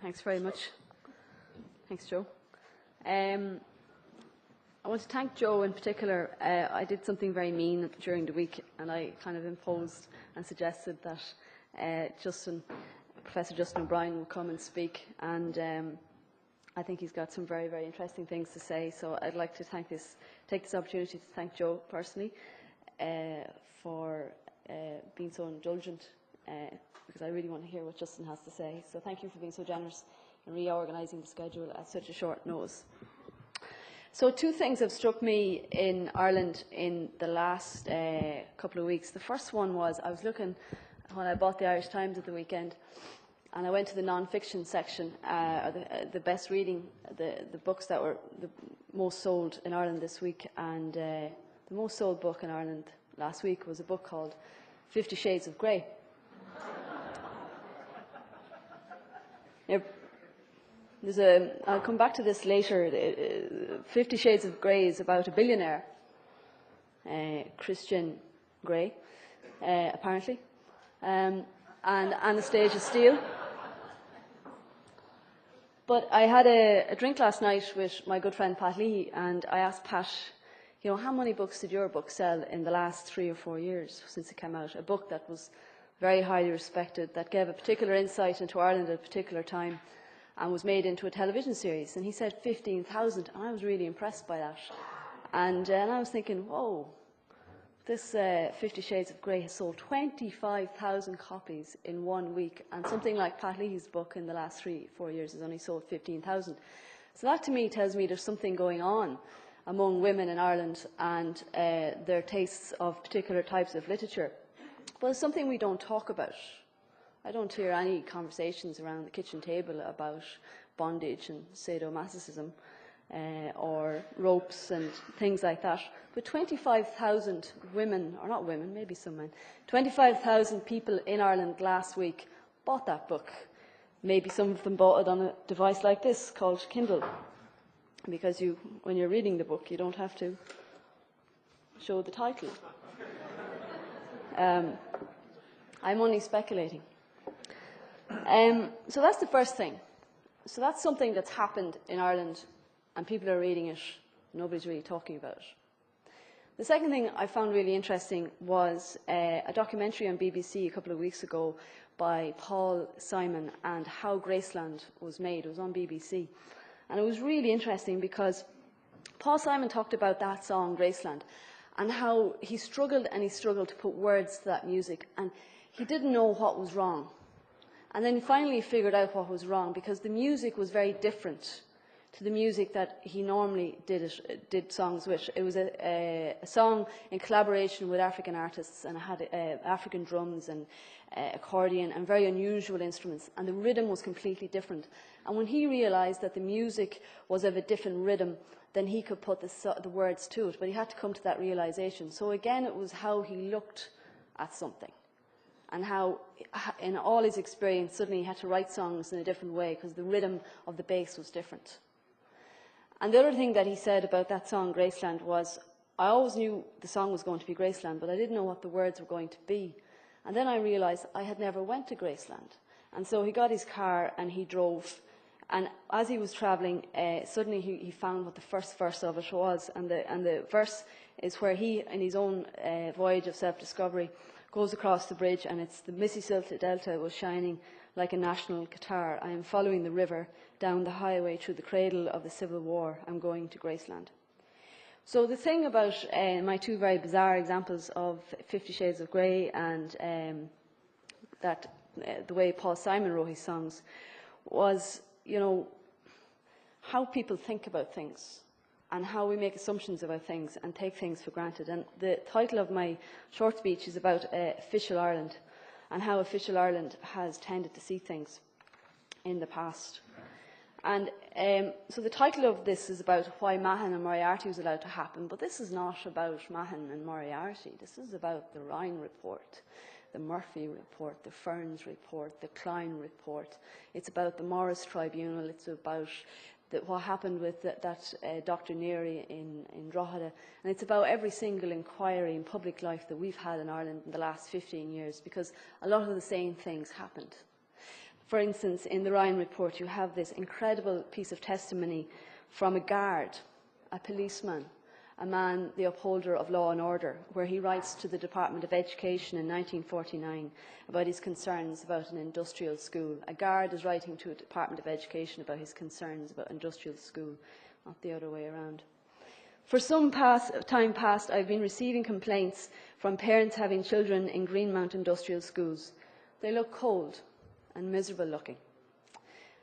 Thanks very much. Thanks, Joe. I want to thank Joe in particular. I did something very mean during the week, and I kind of imposed and suggested that Professor Justin O'Brien will come and speak, and I think he's got some very, very interesting things to say. So I'd like to take this opportunity to thank Joe personally for being so indulgent, because I really want to hear what Justin has to say. So thank you for being so generous in reorganising the schedule at such a short notice. So two things have struck me in Ireland in the last couple of weeks. The first one was I was looking when I bought the Irish Times at the weekend, and I went to the non-fiction section, the best reading, the books that were the most sold in Ireland this week, and the most sold book in Ireland last week was a book called 50 Shades of Grey. I'll come back to this later. 50 Shades of Grey is about a billionaire, Christian Grey, apparently, and Anastasia Steele. But I had a drink last night with my good friend Pat Leahy, and I asked Pat, how many books did your book sell in the last 3 or 4 years since it came out? A book that was very highly respected, that gave a particular insight into Ireland at a particular time, and was made into a television series. And he said 15,000, and I was really impressed by that. And I was thinking, whoa, this 50 Shades of Grey has sold 25,000 copies in 1 week, and something like Pat Leahy's book in the last 3 or 4 years has only sold 15,000. So that to me tells me there's something going on among women in Ireland and their tastes of particular types of literature. But it's something we don't talk about. I don't hear any conversations around the kitchen table about bondage and sadomasochism or ropes and things like that. But 25,000 women, or not women, maybe some men, 25,000 people in Ireland last week bought that book. Maybe some of them bought it on a device like this called Kindle, because when you're reading the book, you don't have to show the title. I'm only speculating. So that's the first thing. So that's something that's happened in Ireland, and people are reading it. Nobody's really talking about it. The second thing I found really interesting was a documentary on BBC a couple of weeks ago by Paul Simon, and How Graceland was made. It was on BBC. And it was really interesting because Paul Simon talked about that song, Graceland, and how he struggled to put words to that music, and he didn't know what was wrong. And then finally figured out what was wrong, because the music was very different to the music that he normally did songs with. It was a song in collaboration with African artists, and it had African drums and accordion and very unusual instruments, and the rhythm was completely different. And when he realised that the music was of a different rhythm, then he could put the words to it, but he had to come to that realisation. So again, it was how he looked at something, and how, in all his experience, suddenly he had to write songs in a different way because the rhythm of the bass was different. And the other thing that he said about that song, Graceland, was, I always knew the song was going to be Graceland, but I didn't know what the words were going to be. And then I realised I had never went to Graceland. And so he got his car and he drove. And as he was travelling, suddenly he found what the first verse of it was. And the verse is where he, in his own voyage of self-discovery, goes across the bridge, and it's the Mississippi Delta was shining like a national guitar. I am following the river down the highway through the cradle of the Civil War. I'm going to Graceland. So the thing about my two very bizarre examples of 50 Shades of Grey and the way Paul Simon wrote his songs was, how people think about things, and how we make assumptions about things and take things for granted. And the title of my short speech is about official Ireland, and how official Ireland has tended to see things in the past. And so the title of this is about why Mahon and Moriarty was allowed to happen, but this is not about Mahon and Moriarty. This is about the Ryan Report, the Murphy Report, the Ferns Report, the Klein Report. It's about the Morris Tribunal. It's about what happened with that Dr Neary in Drogheda. And it's about every single inquiry in public life that we've had in Ireland in the last 15 years, because a lot of the same things happened. For instance, in the Ryan report, you have this incredible piece of testimony from a guard, a policeman, a man, the upholder of law and order, where he writes to the Department of Education in 1949 about his concerns about an industrial school. A guard is writing to a Department of Education about his concerns about industrial school, not the other way around. For some time past, I've been receiving complaints from parents having children in Greenmount industrial schools. They look cold and miserable looking.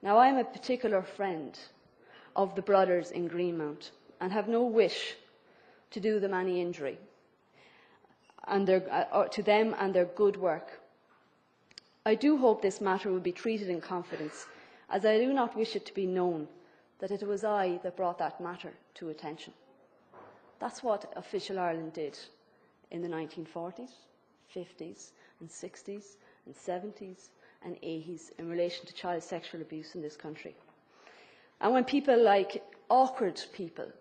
Now, I am a particular friend of the brothers in Greenmount and have no wish to do them any injury and to them and their good work. I do hope this matter will be treated in confidence, as I do not wish it to be known that it was I that brought that matter to attention. That's what Official Ireland did in the 1940s, 50s and 60s and 70s and 80s in relation to child sexual abuse in this country. And when people like awkward people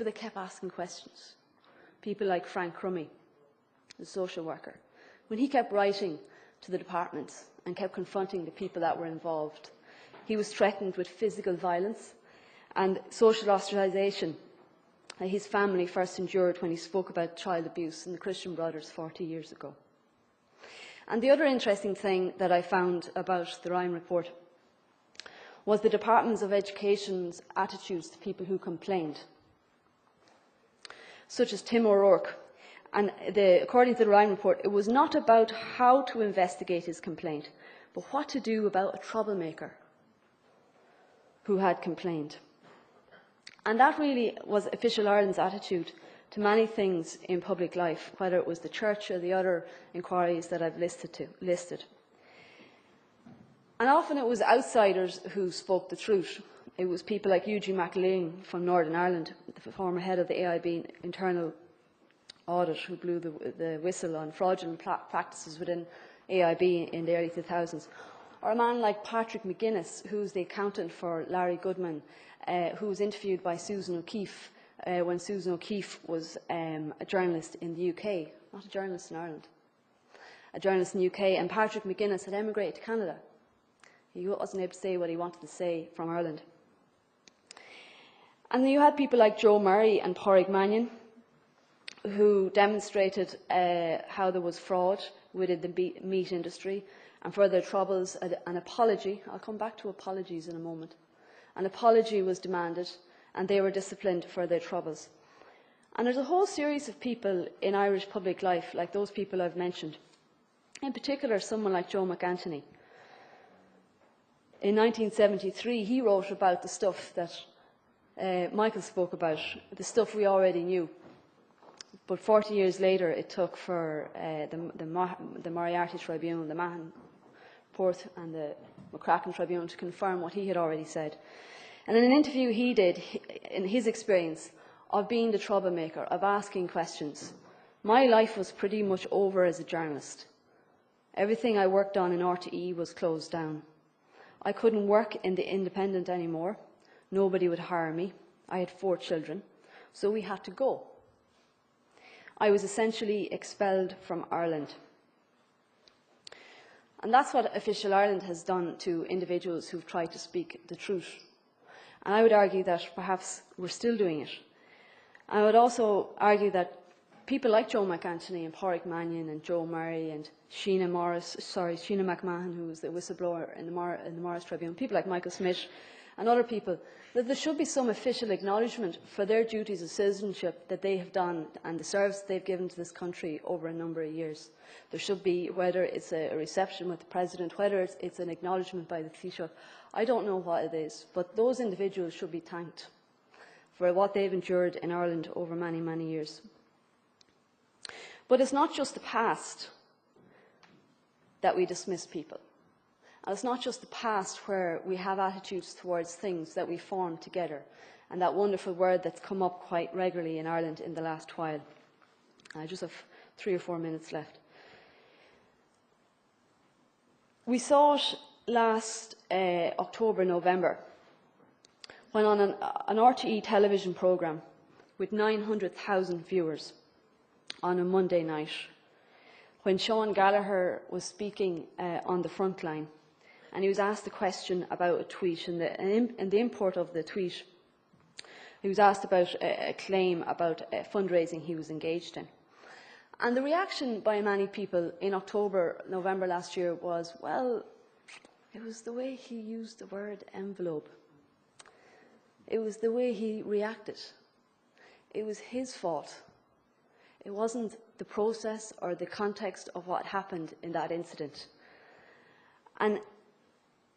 that kept asking questions, people like Frank Crummy, the social worker, when he kept writing to the departments and kept confronting the people that were involved, he was threatened with physical violence and social ostracisation that his family first endured when he spoke about child abuse in the Christian Brothers 40 years ago. And the other interesting thing that I found about the Ryan report was the Departments of Education's attitudes to people who complained, such as Tim O'Rourke. And according to the Ryan report, it was not about how to investigate his complaint, but what to do about a troublemaker who had complained. And that really was Official Ireland's attitude to many things in public life, whether it was the church or the other inquiries that I've listed. And often it was outsiders who spoke the truth. It was people like Eugene McAlean from Northern Ireland, the former head of the AIB internal audit, who blew the whistle on fraudulent practices within AIB in the early 2000s. Or a man like Patrick McGuinness, who's the accountant for Larry Goodman, who was interviewed by Susan O'Keefe when Susan O'Keefe was a journalist in the UK, not a journalist in Ireland, a journalist in the UK, and Patrick McGuinness had emigrated to Canada. He wasn't able to say what he wanted to say from Ireland. And then you had people like Joe Murray and Pádraig Mannion, who demonstrated how there was fraud within the meat industry and further troubles. An apology, I'll come back to apologies in a moment, an apology was demanded and they were disciplined for their troubles. And there's a whole series of people in Irish public life, like those people I've mentioned. In particular, someone like Joe McAnthony. In 1973, he wrote about the stuff that Michael spoke about, the stuff we already knew. But 40 years later, it took for the Moriarty Tribunal, the Mahon Report and the McCracken Tribunal to confirm what he had already said. And in an interview he did, in his experience of being the troublemaker, of asking questions, my life was pretty much over as a journalist. Everything I worked on in RTE was closed down. I couldn't work in the Independent anymore. Nobody would hire me. I had 4 children, so we had to go. I was essentially expelled from Ireland. And that's what Official Ireland has done to individuals who've tried to speak the truth. And I would argue that perhaps we're still doing it. I would also argue that people like Joe McAnthony and Pádraig Mannion and Joe Murray and Sheena McMahon, who was the whistleblower in the Morris Tribune, people like Michael Smith and other people, that there should be some official acknowledgement for their duties of citizenship that they have done and the service they've given to this country over a number of years. There should be, whether it's a reception with the President, whether it's an acknowledgement by the Taoiseach, I don't know what it is, but those individuals should be thanked for what they've endured in Ireland over many, many years. But it's not just the past that we dismiss people. And it's not just the past where we have attitudes towards things that we form together, and that wonderful word that's come up quite regularly in Ireland in the last while. I just have 3 or 4 minutes left. We saw it last October, November, when on an RTE television programme with 900,000 viewers on a Monday night, when Sean Gallagher was speaking on the front line, and he was asked a question about a tweet, and the import of the tweet. He was asked about a claim about fundraising he was engaged in. And the reaction by many people in October, November last year was, well, it was the way he used the word envelope. It was the way he reacted. It was his fault. It wasn't the process or the context of what happened in that incident. And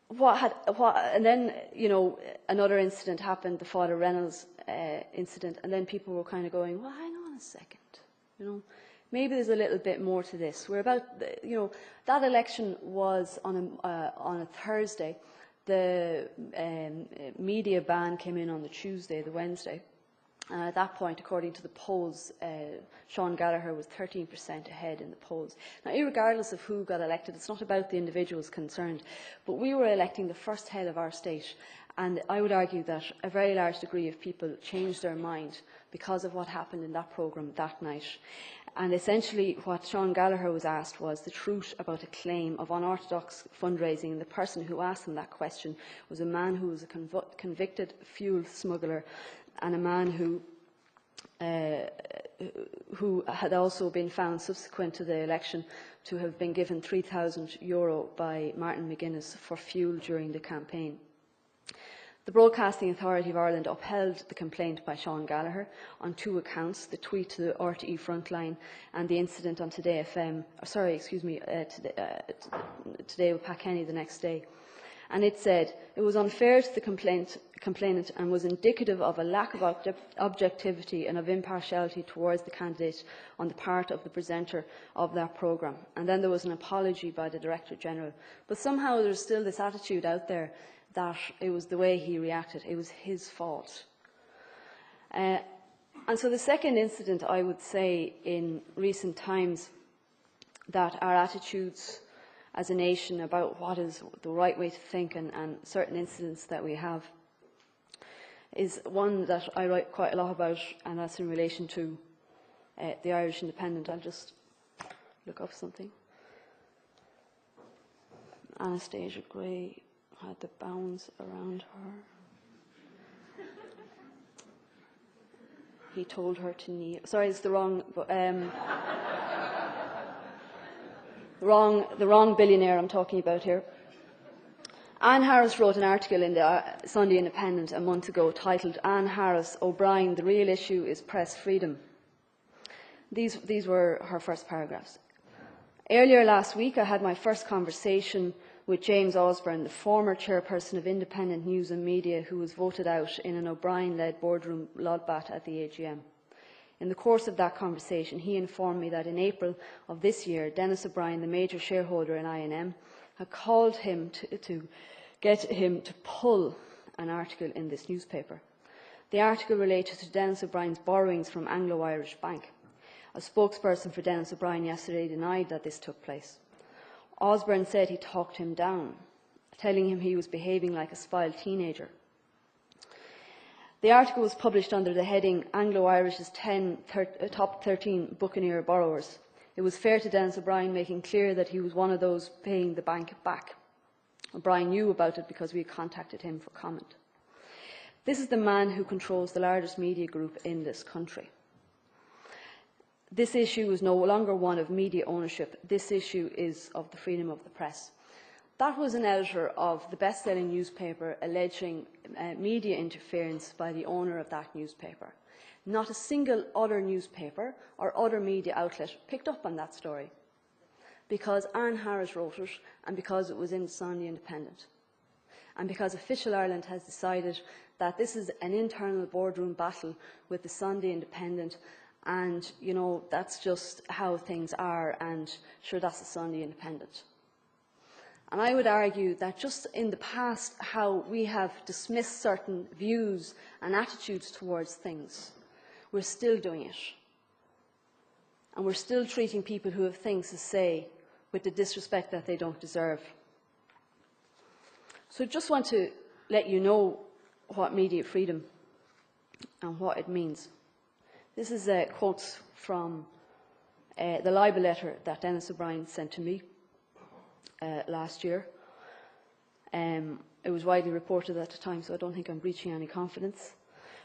then, you know, another incident happened, the Father Reynolds incident, and then people were kind of going, well, hang on a second, you know, maybe there's a little bit more to this. We're about, you know, that election was on a Thursday. The media ban came in on the Tuesday, the Wednesday. At that point, according to the polls, Sean Gallagher was 13% ahead in the polls. Now, irregardless of who got elected, it's not about the individuals concerned, but we were electing the first head of our state, and I would argue that a very large degree of people changed their mind because of what happened in that programme that night. And essentially what Sean Gallagher was asked was the truth about a claim of unorthodox fundraising, and the person who asked him that question was a man who was a convicted fuel smuggler, and a man who had also been found subsequent to the election to have been given €3,000 by Martin McGuinness for fuel during the campaign. The Broadcasting Authority of Ireland upheld the complaint by Sean Gallagher on two accounts: the tweet to the RTE Frontline and the incident on Today FM, Today with Pat Kenny the next day. And it said it was unfair to the complainant and was indicative of a lack of objectivity and of impartiality towards the candidate on the part of the presenter of that programme. And then there was an apology by the Director General. But somehow there's still this attitude out there that it was the way he reacted, it was his fault. And so the second incident, I would say, in recent times, that our attitudes as a nation about what is the right way to think and certain incidents that we have, is one that I write quite a lot about, and that's in relation to the Irish Independent. I'll just look up something. Anastasia Gray had the bounds around her. He told her to kneel. Sorry, it's the wrong... the wrong billionaire I'm talking about here. Anne Harris wrote an article in the Sunday Independent a month ago titled "Anne Harris, O'Brien, the real issue is press freedom." These were her first paragraphs. Earlier last week, I had my first conversation with James Osborne, the former chairperson of Independent News and Media, who was voted out in an O'Brien-led boardroom bloodbath at the AGM. In the course of that conversation, he informed me that in April of this year, Denis O'Brien, the major shareholder in INM, had called him to get him to pull an article in this newspaper. The article related to Denis O'Brien's borrowings from Anglo-Irish Bank. A spokesperson for Denis O'Brien yesterday denied that this took place. Osborne said he talked him down, telling him he was behaving like a spoiled teenager. The article was published under the heading "Anglo-Irish's top 13 buccaneer borrowers." It was fair to Denis O'Brien, making clear that he was one of those paying the bank back. O'Brien knew about it because we had contacted him for comment. This is the man who controls the largest media group in this country. This issue is no longer one of media ownership. This issue is of the freedom of the press. That was an editor of the best-selling newspaper alleging media interference by the owner of that newspaper. Not a single other newspaper or other media outlet picked up on that story, because Anne Harris wrote it and because it was in the Sunday Independent, and because Official Ireland has decided that this is an internal boardroom battle with the Sunday Independent, and, you know, that's just how things are, and sure, that's the Sunday Independent. And I would argue that just in the past, how we have dismissed certain views and attitudes towards things, we're still doing it. And we're still treating people who have things to say with the disrespect that they don't deserve. So I just want to let you know what media freedom and what it means. This is quotes from the libel letter that Denis O'Brien sent to me last year. It was widely reported at the time, so I don't think I'm breaching any confidence.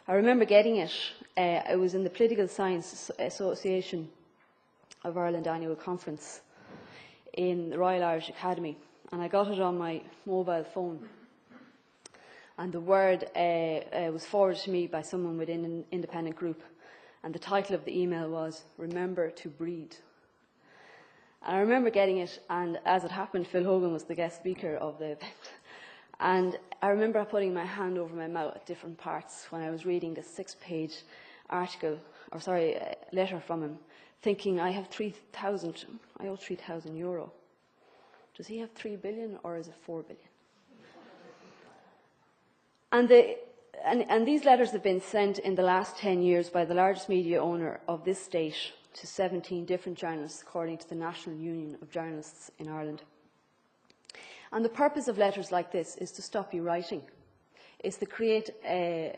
I remember getting it. It was in the Political Science Association of Ireland annual conference in the Royal Irish Academy, and I got it on my mobile phone. And the word was forwarded to me by someone within an independent group, and the title of the email was "Remember to Breed." And I remember getting it, and as it happened, Phil Hogan was the guest speaker of the event. And I remember putting my hand over my mouth at different parts when I was reading the 6-page letter from him, thinking, I owe 3,000 euro. Does he have 3 billion or is it 4 billion? And these letters have been sent in the last 10 years by the largest media owner of this state to 17 different journalists, according to the National Union of Journalists in Ireland. And the purpose of letters like this is to stop you writing. It's to create a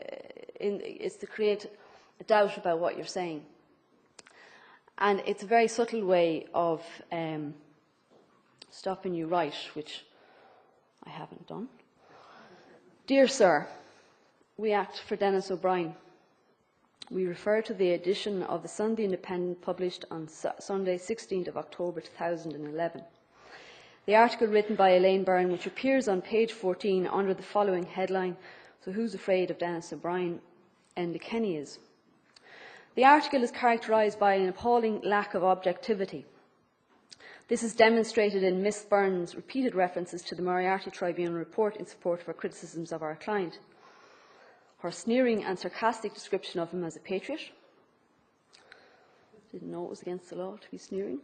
doubt about what you're saying. And it's a very subtle way of stopping you write, which I haven't done. Dear Sir, we act for Denis O'Brien. We refer to the edition of the Sunday Independent published on Sunday, 16th of October 2011. The article written by Elaine Byrne, which appears on page 14 under the following headline, "So who's afraid of Denis O'Brien? Enda Kenny is." The article is characterised by an appalling lack of objectivity. This is demonstrated in Miss Byrne's repeated references to the Moriarty Tribunal report in support of her criticisms of our client, her sneering and sarcastic description of him as a patriot. Didn't know it was against the law to be sneering.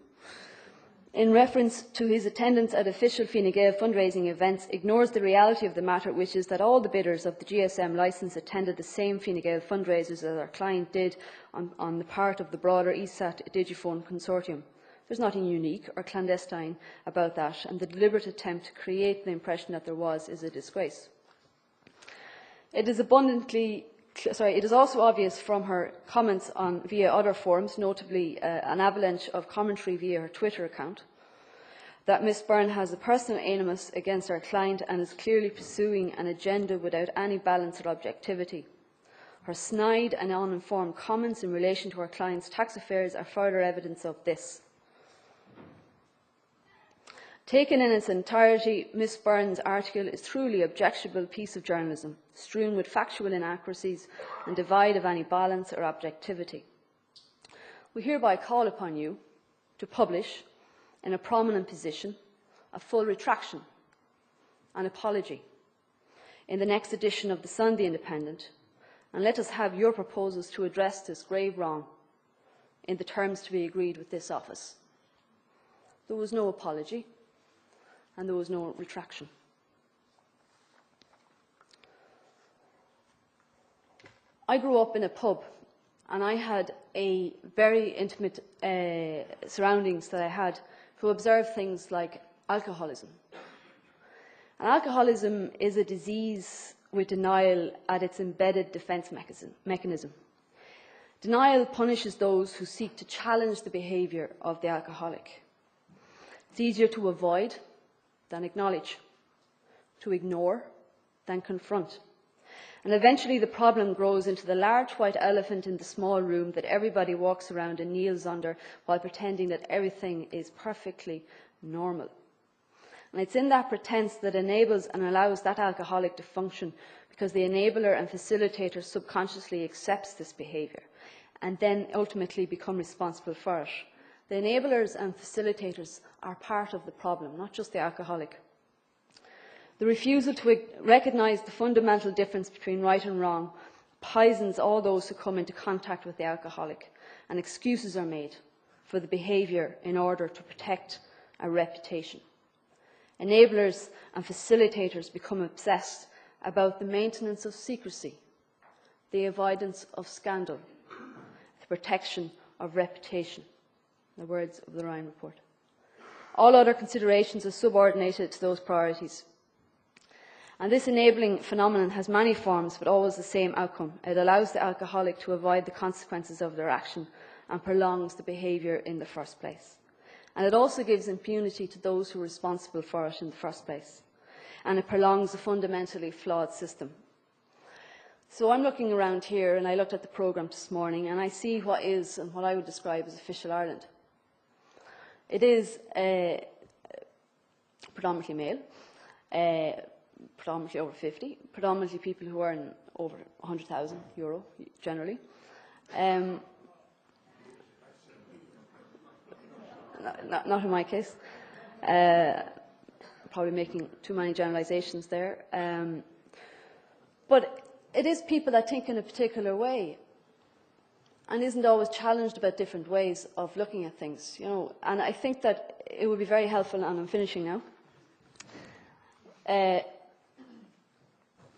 In reference to his attendance at official Fine Gael fundraising events, ignores the reality of the matter, which is that all the bidders of the GSM licence attended the same Fine Gael fundraisers as our client did on the part of the broader ESAT Digifone consortium. There's nothing unique or clandestine about that, and the deliberate attempt to create the impression that there was is a disgrace. It is also obvious from her comments via other forums, notably an avalanche of commentary via her Twitter account, that Ms Byrne has a personal animus against our client and is clearly pursuing an agenda without any balance or objectivity. Her snide and uninformed comments in relation to our client's tax affairs are further evidence of this. Taken in its entirety, Ms Byrne's article is truly an objectionable piece of journalism, strewn with factual inaccuracies and devoid of any balance or objectivity. We hereby call upon you to publish, in a prominent position, a full retraction, an apology, in the next edition of the Sunday Independent, and let us have your proposals to address this grave wrong in the terms to be agreed with this office. There was no apology, and there was no retraction. I grew up in a pub, and I had a very intimate surroundings that I had who observed things like alcoholism. And alcoholism is a disease with denial at its embedded defence mechanism. Denial punishes those who seek to challenge the behaviour of the alcoholic. It's easier to avoid than acknowledge, to ignore than confront. And eventually the problem grows into the large white elephant in the small room that everybody walks around and kneels under while pretending that everything is perfectly normal. And it's in that pretense that enables and allows that alcoholic to function, because the enabler and facilitator subconsciously accepts this behaviour and then ultimately become responsible for it. The enablers and facilitators are part of the problem, not just the alcoholic. The refusal to recognise the fundamental difference between right and wrong poisons all those who come into contact with the alcoholic, and excuses are made for the behaviour in order to protect a reputation. Enablers and facilitators become obsessed about the maintenance of secrecy, the avoidance of scandal, the protection of reputation. The words of the Ryan report. All other considerations are subordinated to those priorities. And this enabling phenomenon has many forms, but always the same outcome. It allows the alcoholic to avoid the consequences of their action and prolongs the behaviour in the first place. And it also gives impunity to those who are responsible for it in the first place. and it prolongs a fundamentally flawed system. So I'm looking around here, and I looked at the programme this morning, and I see what is, and what I would describe as official Ireland. It is predominantly male, predominantly over 50, predominantly people who earn over €100,000 generally. Not in my case. Probably making too many generalisations there. But it is people that think in a particular way and isn't always challenged about different ways of looking at things, you know. And I think that it would be very helpful, and I'm finishing now,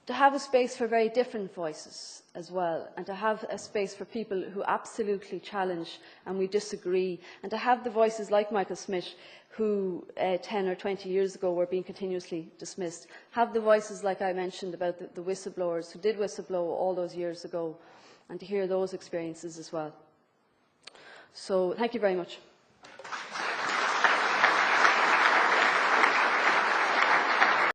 to have a space for very different voices as well, and to have a space for people who absolutely challenge and we disagree, and to have the voices like Michael Smith, who 10 or 20 years ago were being continuously dismissed, have the voices like I mentioned about the whistleblowers who did whistleblow all those years ago, and to hear those experiences as well. So thank you very much.